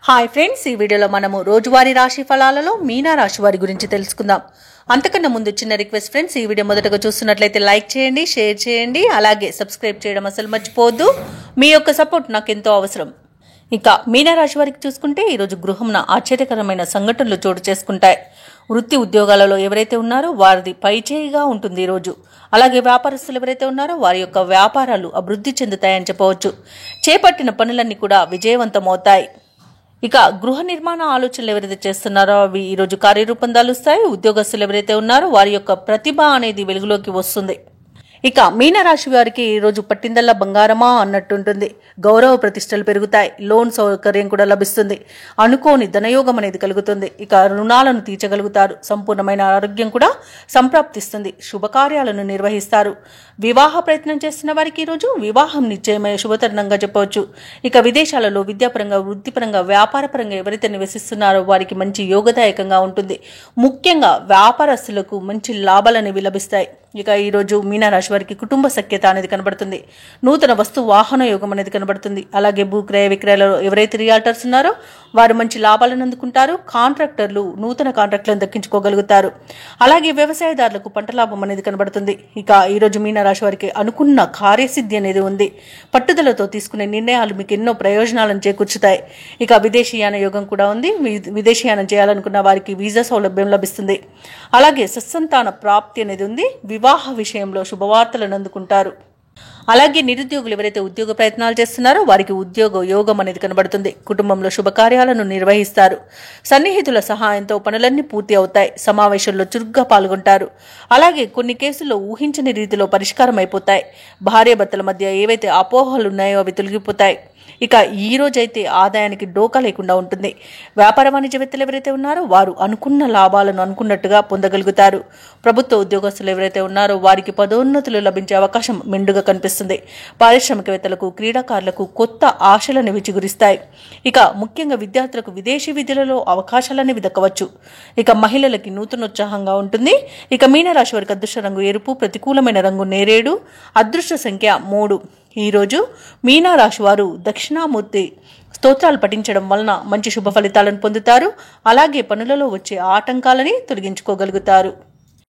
Hi friends, ఈ వీడియోలో మనము రోజువారీ రాశి ఫలాలలో మీనా రాశి వారి గురించి తెలుసుకుందాం. అంతకన్నా ముందు చిన్న రిక్వెస్ట్ ఫ్రెండ్స్, ఈ వీడియో మొదటగా చూస్తున్నట్లయితే లైక్ చేయండి, షేర్ చేయండి, అలాగే సబ్స్క్రైబ్ చేయడం అసలు మర్చిపోవద్దు. మీ యొక్క సపోర్ట్ నాకు ఎంతో అవసరం. ఇక మీనా రాశి వారికి చూసుకుంటే ఈరోజు గృహంన ఆశ్చర్యకరమైన సంఘటనలు చోటు చేసుకుంటాయి. వృత్తి ఉద్యోగాలలో ఎవరైతే ఉన్నారో వారిది పైచేయిగా ఉంటుంది ఈరోజు. అలాగే వ్యాపారస్తులు ఎవరైతే ఉన్నారో వారి యొక్క వ్యాపారాలు అభివృద్ధి చెందుతాయని చెప్పవచ్చు. చేపట్టిన పనులన్నీ కూడా విజయవంతమవుతాయి. ఇక గృహ నిర్మాణ ఆలోచనలు ఎవరైతే చేస్తున్నారో అవి ఈరోజు కార్యరూపం దాలుస్తాయి. ఉద్యోగస్తులు ఎవరైతే ఉన్నారో వారి యొక్క ప్రతిభ అనేది వెలుగులోకి వస్తుంది. ఇక మీనరాశి వారికి ఈరోజు పట్టిందల్లా బంగారమా అన్నట్టుంటుంది. గౌరవ ప్రతిష్టలు పెరుగుతాయి. లోన్ సౌకర్యం కూడా లభిస్తుంది. అనుకోని ధనయోగం అనేది కలుగుతుంది. ఇక రుణాలను తీర్చగలుగుతారు. సంపూర్ణమైన ఆరోగ్యం కూడా సంప్రాప్తిస్తుంది. శుభకార్యాలను నిర్వహిస్తారు. వివాహ ప్రయత్నం చేస్తున్న వారికి ఈరోజు వివాహం నిశ్చయమైన శుభతరుణంగా చెప్పవచ్చు. ఇక విదేశాలలో విద్యాపరంగా, వృత్తిపరంగా, వ్యాపారపరంగా ఎవరైతే నివసిస్తున్నారో వారికి మంచి యోగదాయకంగా ఉంటుంది. ముఖ్యంగా వ్యాపారస్తులకు మంచి లాభాలనేవి లభిస్తాయి. ఇక ఈరోజు మీనరాశి వారికి కుటుంబ సఖ్యత అనేది కనబడుతుంది. నూతన వస్తు వాహన యోగం అనేది కనబడుతుంది. అలాగే భూక్రయ విక్రయాలలో ఎవరైతే రియాల్టర్స్ ఉన్నారో వారు మంచి లాభాలను అందుకుంటారు. కాంట్రాక్టర్లు నూతన కాంట్రాక్టులను దక్కించుకోగలుగుతారు. అలాగే వ్యవసాయదారులకు పంట లాభం అనేది కనబడుతుంది. ఇక ఈరోజు మీనరాశి వారికి అనుకున్న కార్యసిద్ధి అనేది ఉంది. పట్టుదలతో తీసుకునే నిర్ణయాలు మీకు ఎన్నో ప్రయోజనాలను చేకూర్చుతాయి. ఇక విదేశీయాన యోగం కూడా ఉంది. విదేశీయానం చేయాలనుకున్న వారికి వీసా సౌలభ్యం లభిస్తుంది. అలాగే సత్సంతాన ప్రాప్తి అనేది ఉంది. వివాహ విషయంలో శుభవార్తలను అందుకుంటారు. అలాగే నిరుద్యోగులు ఎవరైతే ఉద్యోగ ప్రయత్నాలు చేస్తున్నారో వారికి ఉద్యోగ యోగం అనేది కనబడుతుంది. కుటుంబంలో శుభకార్యాలను నిర్వహిస్తారు. సన్నిహితుల సహాయంతో పనులన్నీ పూర్తి అవుతాయి. సమావేశంలో చురుగ్గా పాల్గొంటారు. అలాగే కొన్ని కేసుల్లో ఊహించని రీతిలో పరిష్కారం అయిపోతాయి. భార్యాభర్తల మధ్య ఏవైతే అపోహలు ఉన్నాయో అవి తొలగిపోతాయి. ఇక ఈ రోజైతే ఆదాయానికి డోకా లేకుండా ఉంటుంది. వ్యాపార వాణిజ్యవేత్తలు ఎవరైతే ఉన్నారో వారు అనుకున్న లాభాలను అనుకున్నట్టుగా పొందగలుగుతారు. ప్రభుత్వ ఉద్యోగస్తులు ఎవరైతే ఉన్నారో వారికి పదోన్నతులు లభించే అవకాశం మెండుగా కనిపిస్తుంది. పారిశ్రామికవేత్తలకు, క్రీడాకారులకు కొత్త ఆశలను చిగురిస్తాయి. ఇక ముఖ్యంగా విద్యార్థులకు విదేశీ విద్యలలో అవకాశాలనేవి దక్కవచ్చు. ఇక మహిళలకి నూతనోత్సాహంగా ఉంటుంది. ఇక మీనరాశి వారికి అదృష్ట రంగు ఎరుపు, ప్రతికూలమైన రంగు నేరేడు, అదృష్ట సంఖ్య 3. ఈరోజు మీనరాశి వారు దక్షిణామూర్తి స్తోత్రాలు పఠించడం వలన మంచి శుభ ఫలితాలను పొందుతారు. అలాగే పనులలో వచ్చే ఆటంకాలని తొలగించుకోగలుగుతారు.